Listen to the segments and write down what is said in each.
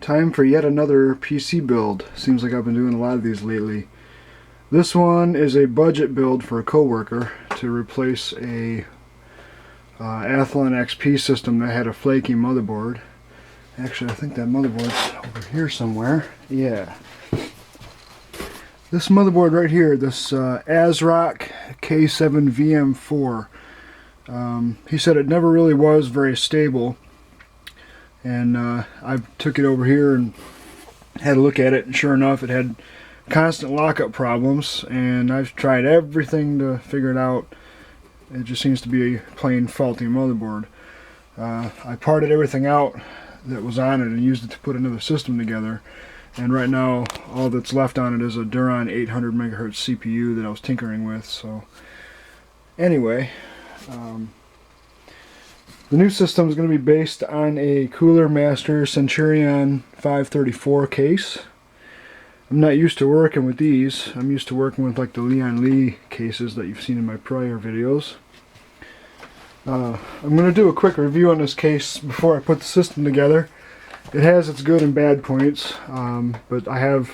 Time for yet another PC build. Seems like I've been doing a lot of these lately. This one is a budget build for a coworker to replace a Athlon XP system that had a flaky motherboard. Actually, I think that motherboard's over here somewhere. Yeah. This motherboard right here, this ASRock K7 VM4. He said it never really was very stable. And I took it over here and had a look at it, and sure enough it had constant lockup problems, and I've tried everything to figure it out. It just seems to be a plain faulty motherboard. I parted everything out that was on it and used it to put another system together, and right now all that's left on it is a Duron 800 MHz CPU that I was tinkering with. So anyway, the new system is going to be based on a Cooler Master Centurion 534 case. I'm not used to working with these. I'm used to working with like the Leon Lee cases that you've seen in my prior videos. I'm going to do a quick review on this case before I put the system together. It has its good and bad points, but I have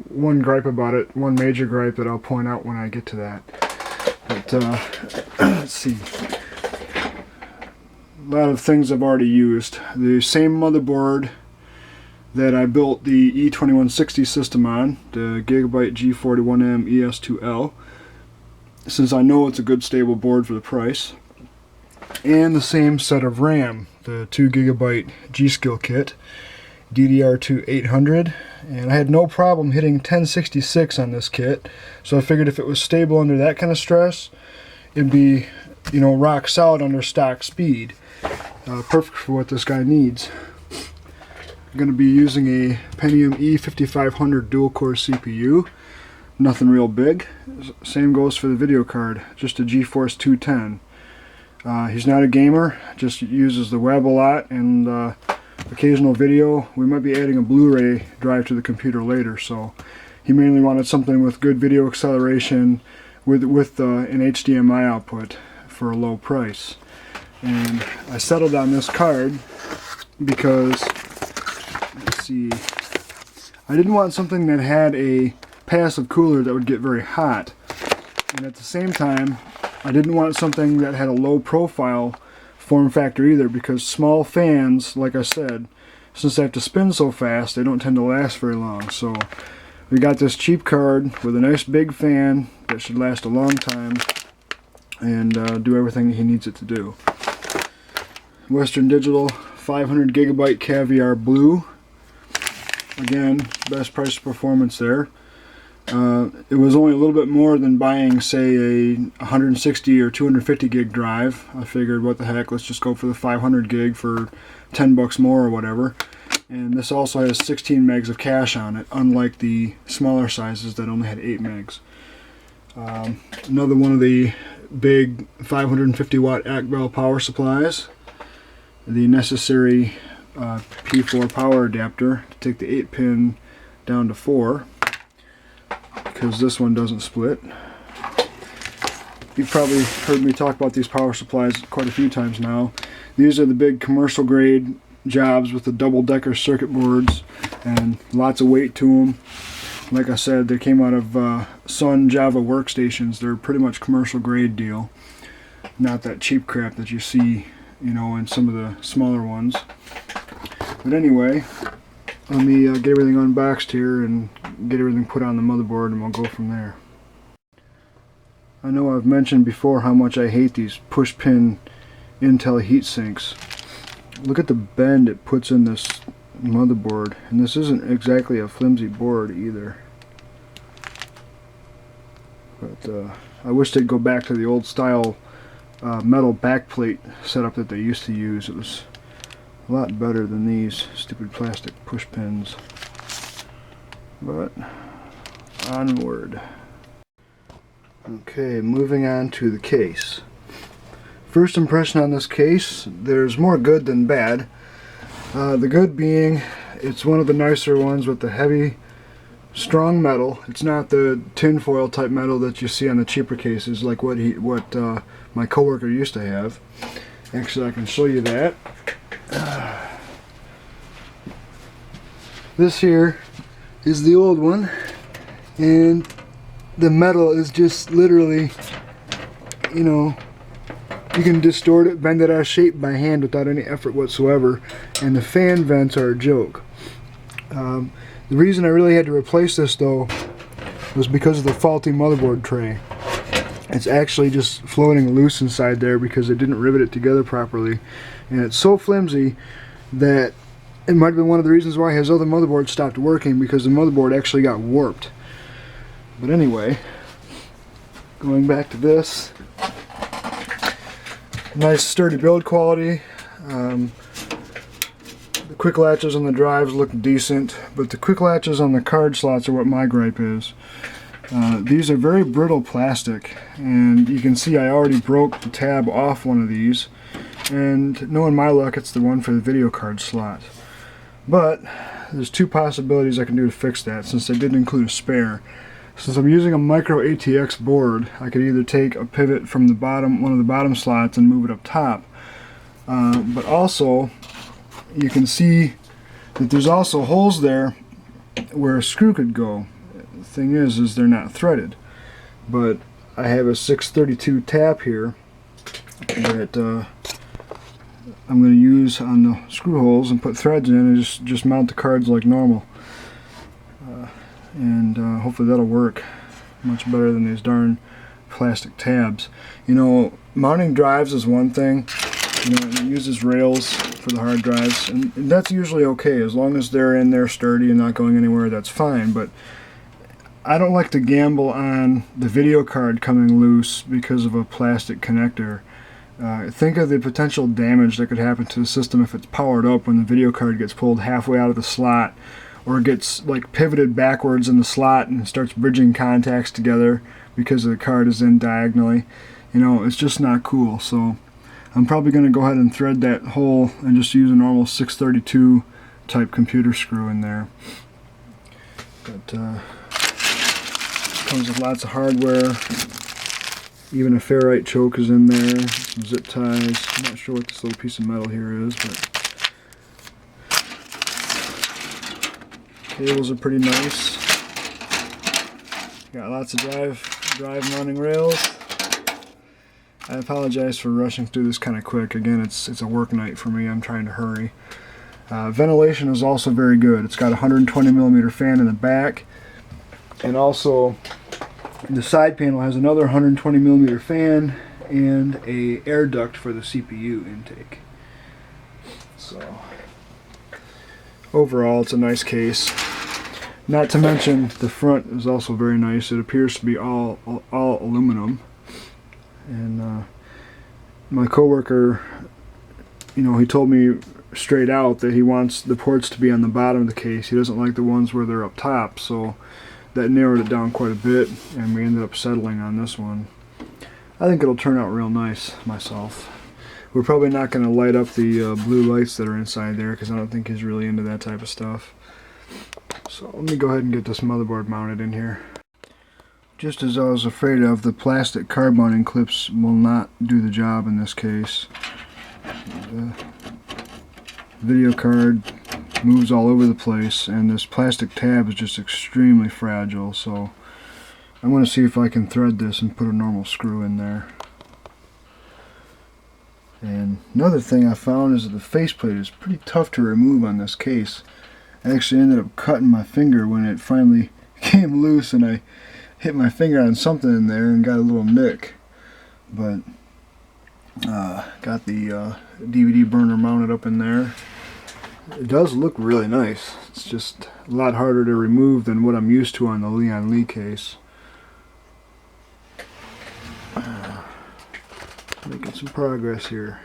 one gripe about it, one major gripe that I'll point out when I get to that. But let's see. A lot of things I've already used. The same motherboard that I built the E2160 system on, the Gigabyte G41M ES2L, since I know it's a good stable board for the price. And the same set of RAM, the 2GB G-Skill kit, DDR2 800, and I had no problem hitting 1066 on this kit, so I figured if it was stable under that kind of stress, it'd be, you know, rock solid under stock speed. Perfect for what this guy needs. I'm going to be using a Pentium E5500 dual-core CPU. Nothing real big. Same goes for the video card, just a GeForce 210. He's not a gamer, just uses the web a lot and occasional video. We might be adding a Blu-ray drive to the computer later, so he mainly wanted something with good video acceleration with an HDMI output for a low price. And I settled on this card because, let's see, I didn't want something that had a passive cooler that would get very hot, and at the same time I didn't want something that had a low profile form factor either, because small fans, like I said, since they have to spin so fast, they don't tend to last very long. So we got this cheap card with a nice big fan that should last a long time and do everything he needs it to do. Western Digital 500 GB Caviar Blue. Again, best price to performance there. It was only a little bit more than buying, say, a 160 or 250 gig drive. I figured, what the heck, let's just go for the 500 gig for 10 bucks more or whatever. And this also has 16 megs of cache on it, unlike the smaller sizes that only had 8 megs. Another one of the big 550 watt ACBEL power supplies. The necessary P4 power adapter to take the 8-pin down to 4, because this one doesn't split. You've probably heard me talk about these power supplies quite a few times now. These are the big commercial grade jobs with the double-decker circuit boards and lots of weight to them. Like I said, they came out of Sun Java workstations. They're pretty much commercial grade deal, not that cheap crap that you see, you know, in some of the smaller ones. But anyway, let me get everything unboxed here and get everything put on the motherboard, and we'll go from there. I know I've mentioned before how much I hate these push-pin Intel heat sinks. Look at the bend it puts in this motherboard, and this isn't exactly a flimsy board either. But I wish they'd go back to the old style metal backplate setup that they used to use. It was a lot better than these stupid plastic push pins. But onward. Okay, moving on to the case. First impression on this case, there's more good than bad. The good being, it's one of the nicer ones with the heavy, strong metal. It's not the tinfoil type metal that you see on the cheaper cases, like what my coworker used to have. Actually, I can show you that. This here is the old one, and the metal is just literally, you know, you can distort it, bend it out of shape by hand without any effort whatsoever, and the fan vents are a joke. The reason I really had to replace this though was because of the faulty motherboard tray. It's actually just floating loose inside there because they didn't rivet it together properly, and it's so flimsy that it might have been one of the reasons why his other motherboard stopped working, because the motherboard actually got warped. But anyway, going back to this, nice sturdy build quality. The quick latches on the drives look decent, but the quick latches on the card slots are what my gripe is. These are very brittle plastic, and you can see I already broke the tab off one of these, and knowing my luck, it's the one for the video card slot. But there's two possibilities I can do to fix that, since I didn't include a spare. Since I'm using a micro ATX board, I could either take a pivot from the bottom, one of the bottom slots, and move it up top. But also, you can see that there's also holes there where a screw could go. The thing is they're not threaded. But I have a 632 tap here that I'm going to use on the screw holes and put threads in and just mount the cards like normal. And hopefully that'll work much better than these darn plastic tabs. You know, mounting drives is one thing. You know, it uses rails for the hard drives, and that's usually okay as long as they're in there sturdy and not going anywhere. That's fine. But I don't like to gamble on the video card coming loose because of a plastic connector. Think of the potential damage that could happen to the system if it's powered up when the video card gets pulled halfway out of the slot, or gets like pivoted backwards in the slot and starts bridging contacts together because the card is in diagonally. You know, it's just not cool. So I'm probably going to go ahead and thread that hole and just use a normal 632 type computer screw in there. But comes with lots of hardware. Even a ferrite choke is in there, some zip ties. I'm not sure what this little piece of metal here is, but cables are pretty nice. Got lots of drive mounting rails. I apologize for rushing through this kind of quick. Again, it's a work night for me. I'm trying to hurry. Ventilation is also very good. It's got a 120mm fan in the back, and also the side panel has another 120mm fan and a air duct for the CPU intake. So overall, it's a nice case. Not to mention the front is also very nice. It appears to be all aluminum. And my coworker, you know, he told me straight out that he wants the ports to be on the bottom of the case. He doesn't like the ones where they're up top. So that narrowed it down quite a bit, and we ended up settling on this one. I think it'll turn out real nice myself. We're probably not going to light up the blue lights that are inside there because I don't think he's really into that type of stuff. So let me go ahead and get this motherboard mounted in here. Just as I was afraid of, the plastic card mounting clips will not do the job in this case. The video card moves all over the place, and this plastic tab is just extremely fragile, so I'm going to see if I can thread this and put a normal screw in there. And another thing I found is that the faceplate is pretty tough to remove on this case. I actually ended up cutting my finger when it finally came loose, and I hit my finger on something in there and got a little nick. But got the DVD burner mounted up in there. It does look really nice. It's just a lot harder to remove than what I'm used to on the Leon Lee case. Making some progress here.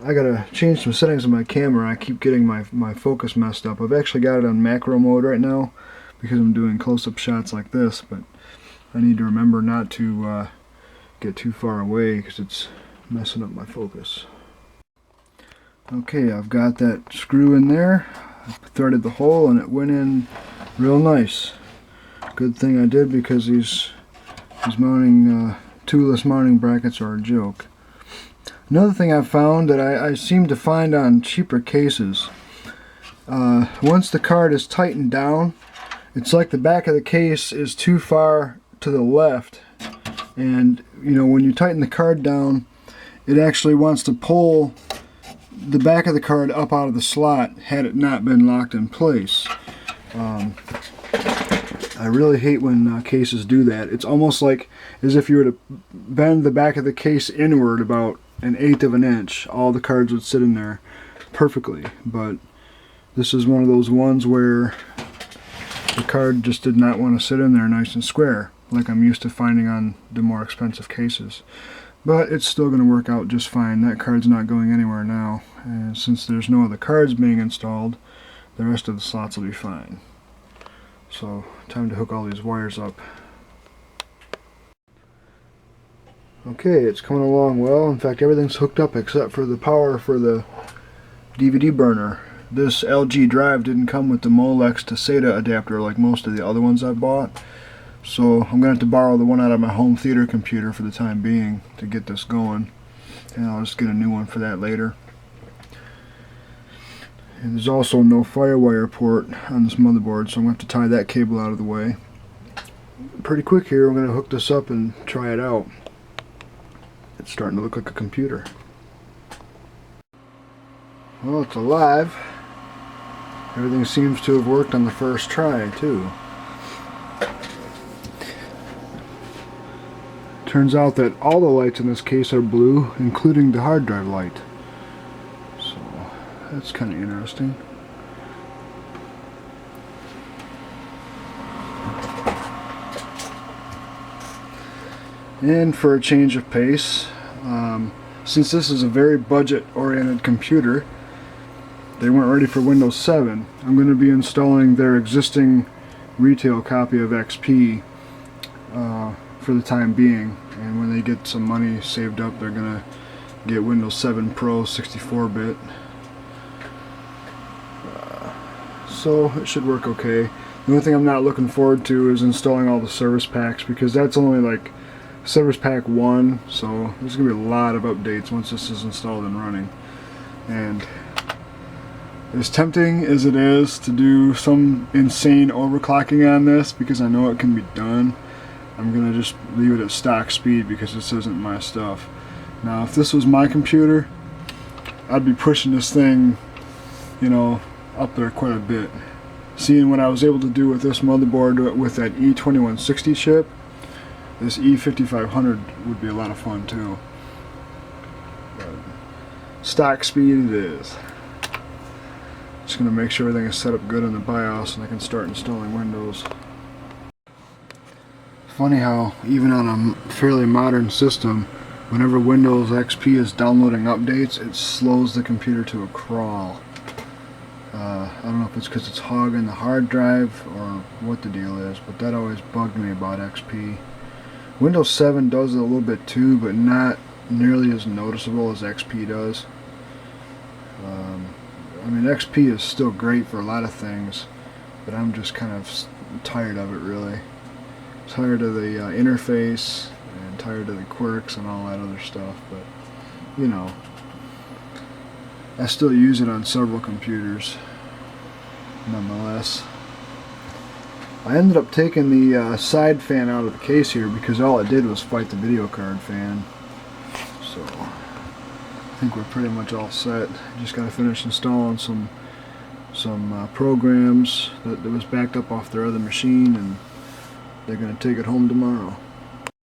I gotta change some settings on my camera. I keep getting my focus messed up. I've actually got it on macro mode right now because I'm doing close-up shots like this, but I need to remember not to get too far away because it's messing up my focus. Okay, I've got that screw in there. I threaded the hole and it went in real nice. Good thing I did, because these mounting toolless mounting brackets are a joke. Another thing I found that I seem to find on cheaper cases Once the card is tightened down, it's like the back of the case is too far to the left, and you know, when you tighten the card down, it actually wants to pull the back of the card up out of the slot had it not been locked in place. I really hate when cases do that. It's almost like as if you were to bend the back of the case inward about 1/8 of an inch. All the cards would sit in there perfectly, but this is one of those ones where the card just did not want to sit in there nice and square like I'm used to finding on the more expensive cases. But it's still going to work out just fine. That card's not going anywhere now, and since there's no other cards being installed, the rest of the slots will be fine. So, time to hook all these wires up. Okay, it's coming along well. In fact, everything's hooked up except for the power for the DVD burner. This LG drive didn't come with the Molex to SATA adapter like most of the other ones I bought. So I'm going to have to borrow the one out of my home theater computer for the time being to get this going. And I'll just get a new one for that later. And there's also no FireWire port on this motherboard, so I'm going to have to tie that cable out of the way. Pretty quick here, I'm going to hook this up and try it out. It's starting to look like a computer. Well, it's alive. Everything seems to have worked on the first try, too. Turns out that all the lights in this case are blue, including the hard drive light. So, that's kind of interesting. And for a change of pace, since this is a very budget-oriented computer, they weren't ready for Windows 7. I'm going to be installing their existing retail copy of XP for the time being, and when they get some money saved up, they're going to get Windows 7 Pro 64-bit. So it should work okay. The only thing I'm not looking forward to is installing all the service packs, because that's only like Service Pack 1, so there's going to be a lot of updates once this is installed and running. And as tempting as it is to do some insane overclocking on this, because I know it can be done, I'm going to just leave it at stock speed because this isn't my stuff. Now, if this was my computer, I'd be pushing this thing, you know, up there quite a bit. Seeing what I was able to do with this motherboard with that E2160 chip, this E5500 would be a lot of fun too. But stock speed it is. Just going to make sure everything is set up good in the BIOS and I can start installing Windows. Funny how even on a fairly modern system, whenever Windows XP is downloading updates, it slows the computer to a crawl. I don't know if it's because it's hogging the hard drive or what the deal is, but that always bugged me about XP. Windows 7 does it a little bit too, but not nearly as noticeable as XP does. I mean, XP is still great for a lot of things, but I'm just kind of tired of it, really. Tired of the interface, and tired of the quirks and all that other stuff, but, you know, I still use it on several computers, nonetheless. I ended up taking the side fan out of the case here because all it did was fight the video card fan. So I think we're pretty much all set. Just got to finish installing some programs that was backed up off their other machine, and they're going to take it home tomorrow.